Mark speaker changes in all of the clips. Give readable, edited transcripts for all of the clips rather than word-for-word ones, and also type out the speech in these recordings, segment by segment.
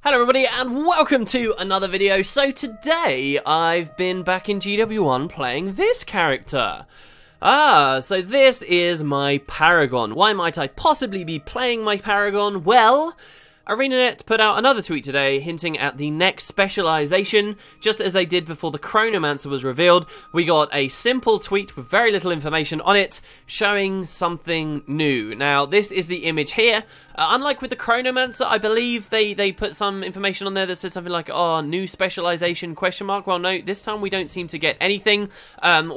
Speaker 1: Hello everybody and welcome to another video. So today I've been back in GW1 playing this character. So this is my Paragon. Why might I possibly be playing my Paragon? Well, Arenanet put out another tweet today hinting at the next specialization. Just as they did before the Chronomancer was revealed, we got a simple tweet with very little information on it, showing something new. Now, this is the image here. Unlike with the Chronomancer, I believe they put some information on there that said something like, oh, new specialization, question mark. Well, no, this time we don't seem to get anything.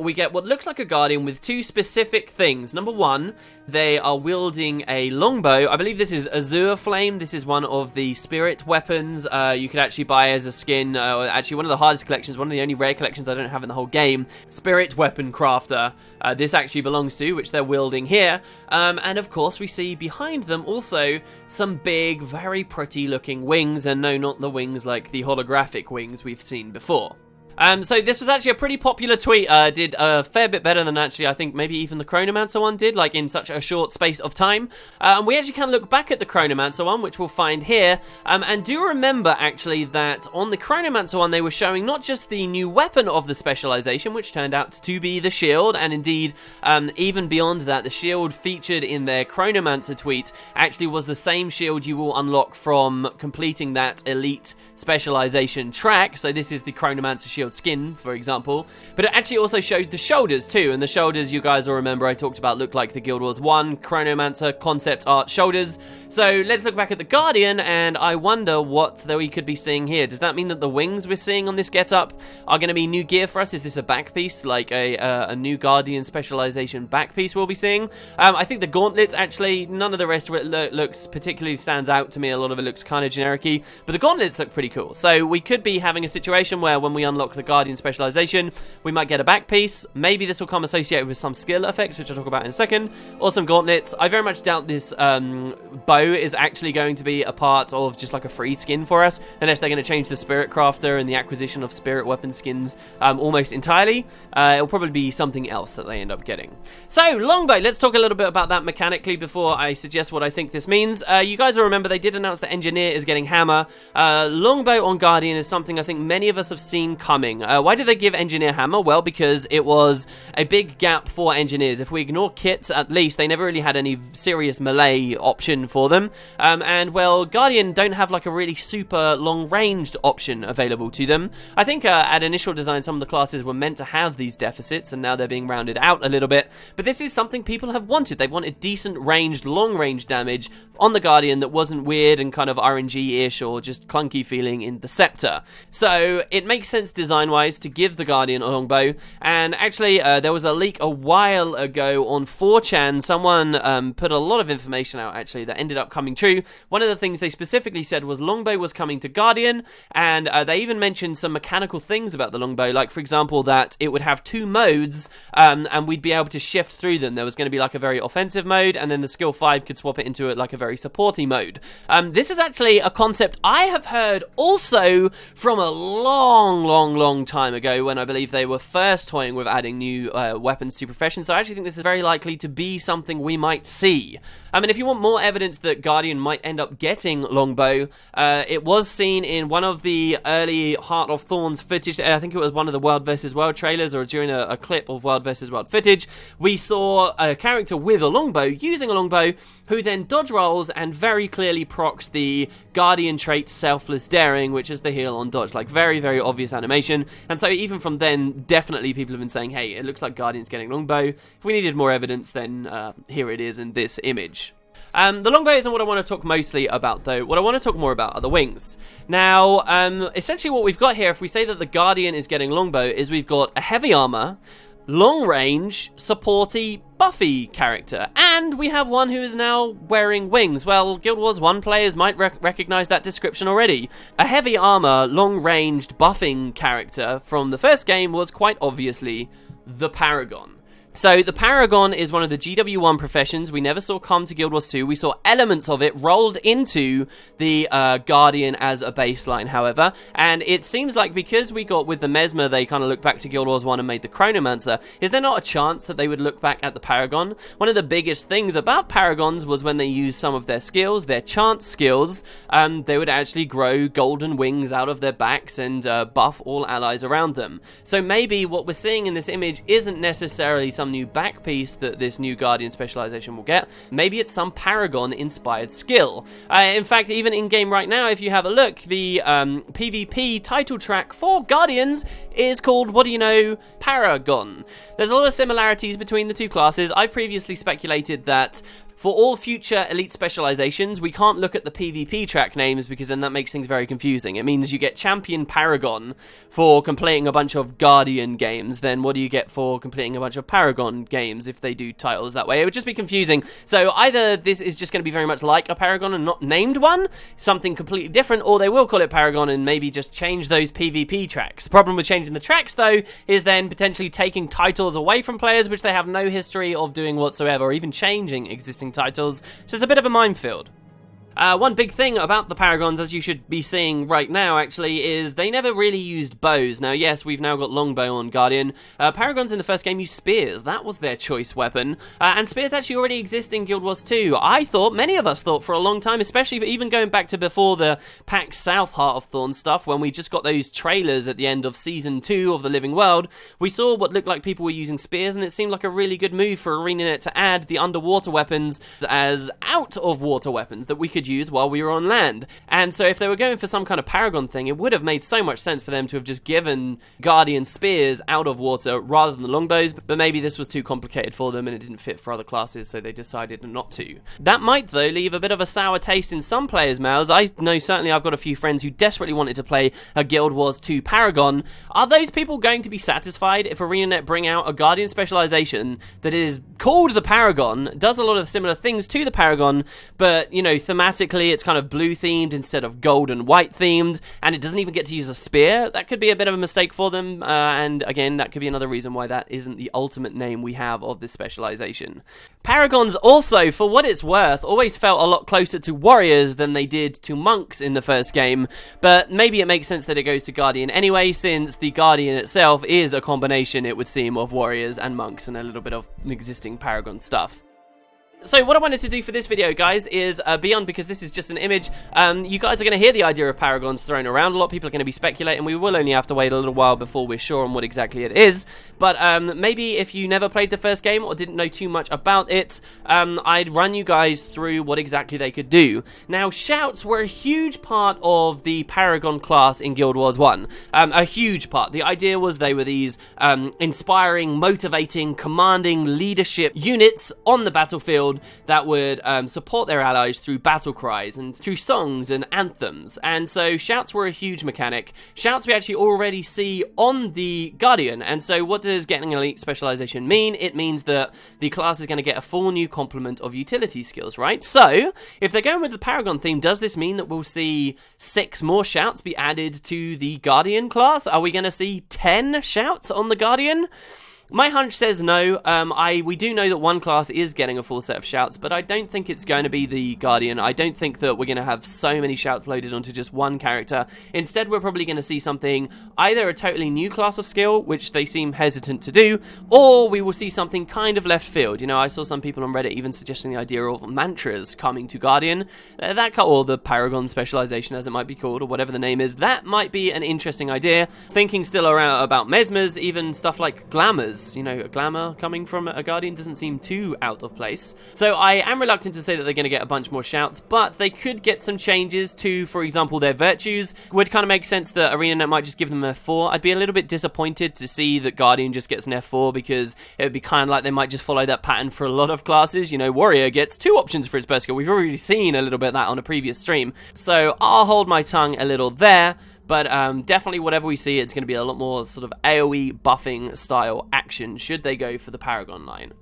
Speaker 1: We get what looks like a Guardian with two specific things. Number one, they are wielding a Longbow. I believe this is Azure Flame. This is one of the spirit weapons you could actually buy as a skin. Actually, one of the hardest collections, one of the only rare collections I don't have in the whole game. Spirit Weapon Crafter. This actually belongs to, which they're wielding here. And of course, we see behind them also some big, very pretty looking wings. And no, not the wings like the holographic wings we've seen before. So this was actually a pretty popular tweet, did a fair bit better than actually I think maybe even the Chronomancer one did, like in such a short space of time. And we actually can look back at the Chronomancer one, which we'll find here, and do remember actually that on the Chronomancer one they were showing not just the new weapon of the specialization, which turned out to be the shield, and indeed even beyond that, the shield featured in their Chronomancer tweet actually was the same shield you will unlock from completing that elite specialization track. So this is the Chronomancer shield skin, for example, but it actually also showed the shoulders too, and the shoulders, you guys will remember I talked about, look like the Guild Wars 1 Chronomancer concept art shoulders. So let's look back at the Guardian, and I wonder what we could be seeing here. Does that mean that the wings we're seeing on this getup are going to be new gear for us? Is this a back piece, like a new Guardian specialization back piece we'll be seeing? I think the gauntlets, actually, none of the rest of it looks particularly stands out to me. A lot of it looks kind of generic-y, but the gauntlets look pretty cool. So we could be having a situation where when we unlock the Guardian specialization, we might get a back piece. Maybe this will come associated with some skill effects, which I'll talk about in a second, or some gauntlets. I very much doubt this bow is actually going to be a part of just like a free skin for us, unless they're going to change the Spirit Crafter and the acquisition of spirit weapon skins almost entirely. It'll probably be something else that they end up getting. So, Longbow, let's talk a little bit about that mechanically before I suggest what I think this means. You guys will remember they did announce that Engineer is getting Hammer. Longbow on Guardian is something I think many of us have seen coming. Why did they give Engineer Hammer? Well, because it was a big gap for engineers. If we ignore kits, at least, they never really had any serious melee option for them. And, well, Guardian don't have, like, a really super long-ranged option available to them. I think at initial design, some of the classes were meant to have these deficits, and now they're being rounded out a little bit. But this is something people have wanted. They've wanted decent ranged, long-range damage on the Guardian that wasn't weird and kind of RNG-ish or just clunky feeling in the Scepter. So, it makes sense design-wise to give the Guardian a longbow, and actually there was a leak a while ago on 4chan. Someone put a lot of information out actually that ended up coming true. One of the things they specifically said was Longbow was coming to Guardian, and they even mentioned some mechanical things about the Longbow, like for example that it would have two modes, and we'd be able to shift through them. There was going to be like a very offensive mode, and then the skill 5 could swap it into like a very supporty mode. This is actually a concept I have heard also from a long time ago, when I believe they were first toying with adding new weapons to profession. So I actually think this is very likely to be something we might see. I mean, if you want more evidence that Guardian might end up getting Longbow, it was seen in one of the early Heart of Thorns footage. I think it was one of the World vs. World trailers, or during a clip of World vs. World footage. We saw a character with a Longbow, using a Longbow, who then dodge rolls and very clearly procs the Guardian trait Selfless Daring, which is the heal on dodge. Like, very obvious animation. And so even from then, definitely people have been saying, hey, it looks like Guardian's getting Longbow. If we needed more evidence, then here it is in this image. The Longbow isn't what I want to talk mostly about, though. What I want to talk more about are the wings. Now, essentially what we've got here, if we say that the Guardian is getting Longbow, is we've got a heavy armor, long range, supporty, buffy character, and we have one who is now wearing wings. Well, Guild Wars 1 players might recognize that description already. A heavy armor, long-ranged buffing character from the first game was quite obviously the Paragon. So, the Paragon is one of the GW1 professions we never saw come to Guild Wars 2. We saw elements of it rolled into the Guardian as a baseline, however. And it seems like because we got with the Mesmer, they kind of looked back to Guild Wars 1 and made the Chronomancer. Is there not a chance that they would look back at the Paragon? One of the biggest things about Paragons was when they used some of their skills, their Chants skills, they would actually grow golden wings out of their backs and buff all allies around them. So maybe what we're seeing in this image isn't necessarily some new back piece that this new Guardian specialization will get. Maybe it's some Paragon inspired skill. In fact, even in game right now, if you have a look, the PvP title track for Guardians is called, what do you know, Paragon. There's a lot of similarities between the two classes. I've previously speculated that for all future elite specializations, we can't look at the PvP track names because then that makes things very confusing. It means you get Champion Paragon for completing a bunch of Guardian games, then what do you get for completing a bunch of Paragon games if they do titles that way? It would just be confusing. So either this is just going to be very much like a Paragon and not named one, something completely different, or they will call it Paragon and maybe just change those PvP tracks. The problem with changing the tracks, though, is then potentially taking titles away from players which they have no history of doing whatsoever, or even changing existing titles, so it's a bit of a minefield. One big thing about the Paragons, as you should be seeing right now, actually, is they never really used bows. Now, yes, we've now got Longbow on Guardian. Paragons in the first game used spears. That was their choice weapon. And spears actually already exist in Guild Wars 2. I thought, many of us thought for a long time, especially even going back to before the PAX South Heart of Thorn stuff, when we just got those trailers at the end of Season 2 of The Living World, we saw what looked like people were using spears, and it seemed like a really good move for Arenanet to add the underwater weapons as out-of-water weapons that we could use while we were on land. And so if they were going for some kind of Paragon thing, it would have made so much sense for them to have just given Guardian spears out of water rather than the longbows, but maybe this was too complicated for them and it didn't fit for other classes, so they decided not to. That might, though, leave a bit of a sour taste in some players' mouths. I know certainly I've got a few friends who desperately wanted to play a Guild Wars 2 Paragon. Are those people going to be satisfied if Arenanet bring out a Guardian specialization that is called the Paragon, does a lot of similar things to the Paragon, but, you know, thematically it's kind of blue themed instead of gold and white themed, and it doesn't even get to use a spear? That could be a bit of a mistake for them, and again, that could be another reason why that isn't the ultimate name we have of this specialization. Paragons also, for what it's worth, always felt a lot closer to warriors than they did to monks in the first game, but maybe it makes sense that it goes to Guardian anyway, since the Guardian itself is a combination, it would seem, of warriors and monks and a little bit of existing Paragon stuff. So what I wanted to do for this video, guys, is beyond, because this is just an image, you guys are going to hear the idea of Paragons thrown around. A lot of people are going to be speculating. We will only have to wait a little while before we're sure on what exactly it is. But maybe if you never played the first game or didn't know too much about it, I'd run you guys through what exactly they could do. Now, shouts were a huge part of the Paragon class in Guild Wars 1. A huge part. The idea was they were these inspiring, motivating, commanding leadership units on the battlefield that would support their allies through battle cries and through songs and anthems. And so shouts were a huge mechanic. Shouts we actually already see on the Guardian. And so what does getting elite specialization mean? It means that the class is going to get a full new complement of utility skills, right? So if they're going with the Paragon theme, does this mean that we'll see 6 more shouts be added to the Guardian class? Are we going to see 10 shouts on the Guardian? My hunch says no. We do know that one class is getting a full set of shouts, but I don't think it's going to be the Guardian. I don't think that we're going to have so many shouts loaded onto just one character. Instead, we're probably going to see something, either a totally new class of skill, which they seem hesitant to do, or we will see something kind of left field. You know, I saw some people on Reddit even suggesting the idea of mantras coming to Guardian. Or the Paragon specialization, as it might be called, or whatever the name is. That might be an interesting idea. Thinking still around about mesmers, even stuff like glamours. You know, a glamour coming from a Guardian doesn't seem too out of place. So I am reluctant to say that they're going to get a bunch more shouts, but they could get some changes to, for example, their virtues. Would kind of make sense that Arenanet might just give them an F4. I'd be a little bit disappointed to see that Guardian just gets an F4, because it would be kind of like they might just follow that pattern for a lot of classes. You know, Warrior gets 2 options for its best skill. We've already seen a little bit of that on a previous stream. So I'll hold my tongue a little there. But definitely whatever we see, it's going to be a lot more sort of AoE buffing style action should they go for the Paragon line.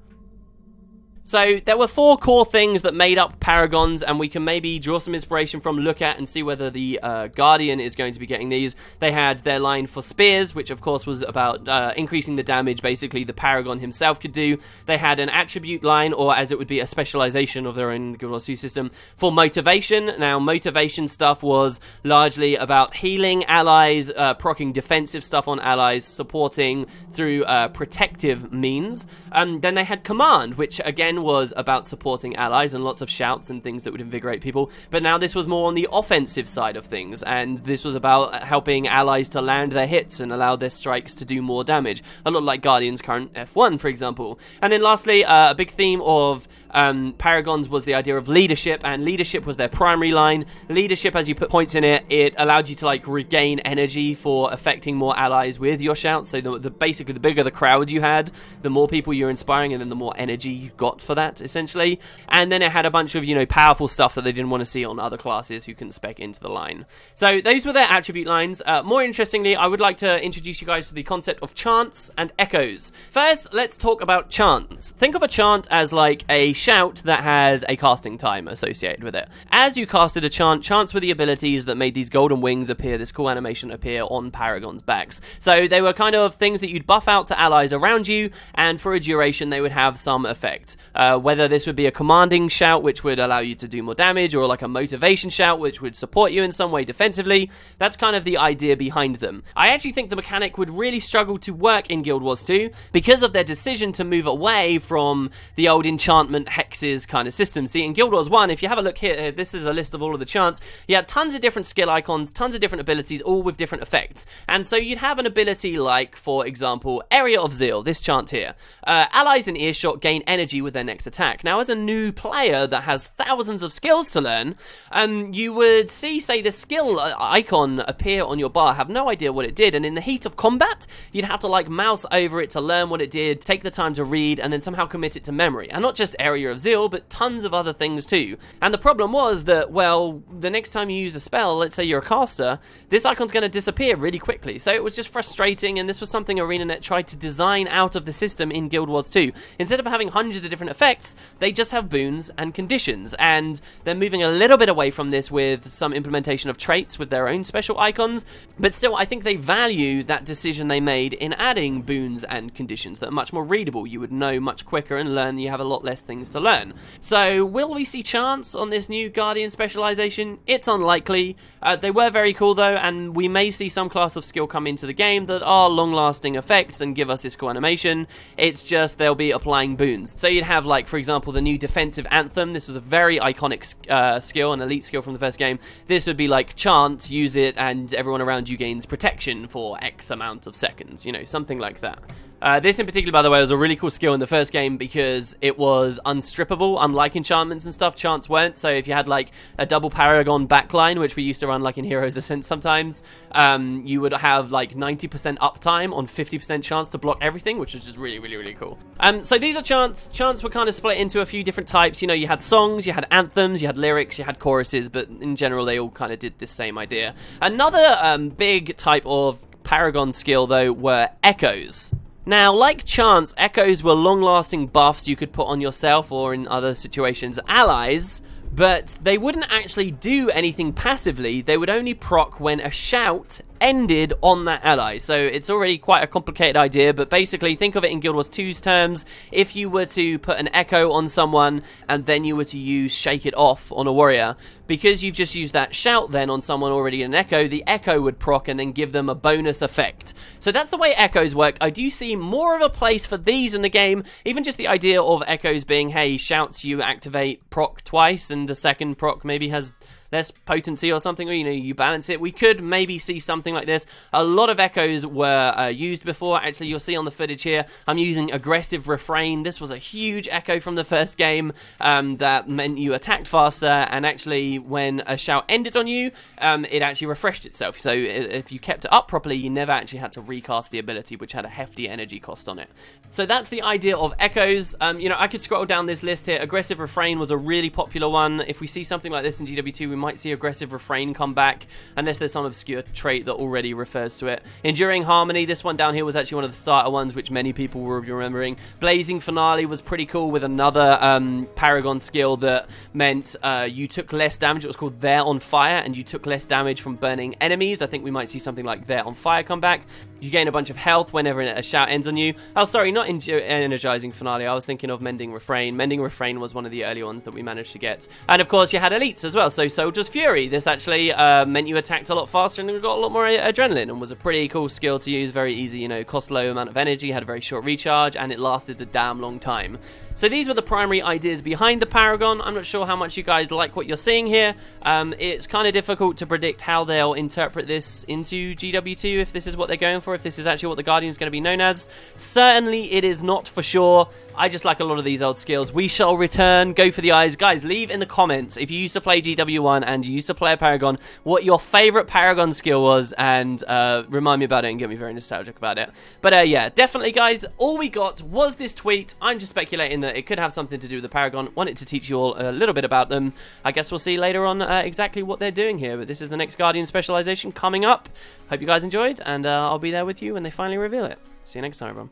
Speaker 1: So there were 4 core things that made up Paragons, and we can maybe draw some inspiration from, look at, and see whether the Guardian is going to be getting these. They had their line for spears, which of course was about increasing the damage, basically, the Paragon himself could do. They had an attribute line, or as it would be, a specialization of their own Guild Wars 2 system, for motivation. Now, motivation stuff was largely about healing allies, proccing defensive stuff on allies, supporting through protective means. Then they had command, which again was about supporting allies and lots of shouts and things that would invigorate people, but now this was more on the offensive side of things, and this was about helping allies to land their hits and allow their strikes to do more damage, a lot like Guardian's current F1, for example. And then lastly, a big theme of Paragons was the idea of leadership, and leadership was their primary line. Leadership, as you put points in it, it allowed you to like regain energy for affecting more allies with your shouts. So basically the bigger the crowd you had, the more people you're inspiring, and then the more energy you got for that, essentially. And then it had a bunch of, powerful stuff that they didn't want to see on other classes who couldn't spec into the line. So those were their attribute lines. More interestingly, I would like to introduce you guys to the concept of chants and echoes. First, let's talk about chants. Think of a chant as like a shout that has a casting time associated with it. As you casted a chant, chants were the abilities that made these golden wings appear, this cool animation appear on Paragon's backs. So they were kind of things that you'd buff out to allies around you, and for a duration they would have some effect. Whether this would be a commanding shout, which would allow you to do more damage, or like a motivation shout, which would support you in some way defensively. That's kind of the idea behind them. I actually think the mechanic would really struggle to work in Guild Wars 2 because of their decision to move away from the old enchantment hexes kind of system. See, in Guild Wars 1, if you have a look here, this is a list of all of the chants. You had tons of different skill icons, tons of different abilities, all with different effects. And so you'd have an ability like, for example, Area of Zeal, this chant here. Allies in earshot gain energy with their next attack. Now, as a new player that has thousands of skills to learn, you would see, say, the skill icon appear on your bar, have no idea what it did, and in the heat of combat, you'd have to like mouse over it to learn what it did, take the time to read, and then somehow commit it to memory. And not just Area of Zeal, but tons of other things too. And the problem was that, well, the next time you use a spell, let's say you're a caster, this icon's going to disappear really quickly. So it was just frustrating, and this was something Arenanet tried to design out of the system in Guild Wars 2. Instead of having hundreds of different effects, they just have boons and conditions, and they're moving a little bit away from this with some implementation of traits with their own special icons, but still I think they value that decision they made in adding boons and conditions that are much more readable. You would know much quicker and learn, you have a lot less things to learn. So will we see chants on this new Guardian specialization? It's unlikely. They were very cool though, and we may see some class of skill come into the game that are long-lasting effects and give us this cool animation. It's just they'll be applying boons. So you'd have, like, for example, the new defensive anthem. This was a very iconic skill, an elite skill from the first game. This would be like chant, use it, and everyone around you gains protection for X amount of seconds, something like that. This in particular, by the way, was a really cool skill in the first game because it was unstrippable, unlike enchantments and stuff. Chants weren't, so if you had like a double Paragon backline, which we used to run like in Heroes Ascent sometimes, you would have like 90% uptime on 50% chance to block everything, which was just really, really, really cool. So these are chants. Chants were kind of split into a few different types. You had songs, you had anthems, you had lyrics, you had choruses, but in general they all kind of did the same idea. Another big type of Paragon skill, though, were echoes. Now, like chants, echoes were long-lasting buffs you could put on yourself or, in other situations, allies, but they wouldn't actually do anything passively. They would only proc when a shout ended on that ally. So it's already quite a complicated idea, but basically think of it in Guild Wars 2's terms. If you were to put an echo on someone and then you were to use Shake It Off on a warrior, because you've just used that shout then on someone already in an echo, the echo would proc and then give them a bonus effect. So that's the way echoes worked. I do see more of a place for these in the game. Even just the idea of echoes being, hey, shouts you activate proc twice and the second proc maybe has less potency or something, or you balance it. We could maybe see something like this. A lot of echoes were used before. Actually, you'll see on the footage here, I'm using Aggressive Refrain. This was a huge echo from the first game that meant you attacked faster, and actually when a shout ended on you, it actually refreshed itself. So if you kept it up properly, you never actually had to recast the ability, which had a hefty energy cost on it. So that's the idea of echoes. I could scroll down this list here. Aggressive Refrain was a really popular one. If we see something like this in GW2, we might see Aggressive Refrain come back, unless there's some obscure trait that already refers to it. Enduring Harmony, this one down here was actually one of the starter ones, which many people will be remembering. Blazing Finale was pretty cool with another Paragon skill that meant you took less damage. It was called They're on Fire, and you took less damage from burning enemies. I think we might see something like They're on Fire come back. You gain a bunch of health whenever a shout ends on you. Oh, sorry, not Energizing Finale. I was thinking of Mending Refrain. Mending Refrain was one of the early ones that we managed to get. And of course, you had elites as well. So Soldier's Fury. This actually meant you attacked a lot faster and got a lot more adrenaline, and was a pretty cool skill to use. Very easy, you know, cost low amount of energy, had a very short recharge, and it lasted a damn long time. So these were the primary ideas behind the Paragon. I'm not sure how much you guys like what you're seeing here. It's kind of difficult to predict how they'll interpret this into GW2, if this is what they're going for, if this is actually what the Guardian's going to be known as. Certainly it is not for sure. I just like a lot of these old skills. We shall return. Go for the eyes. Guys, leave in the comments if you used to play GW1 and you used to play a Paragon, what your favorite Paragon skill was, and remind me about it and get me very nostalgic about it. But yeah, definitely guys, all we got was this tweet. I'm just speculating that it could have something to do with the Paragon. Wanted to teach you all a little bit about them. I guess we'll see later on exactly what they're doing here, but this is the next Guardian Specialization coming up. Hope you guys enjoyed, and I'll be there with you when they finally reveal it. See you next time, everyone.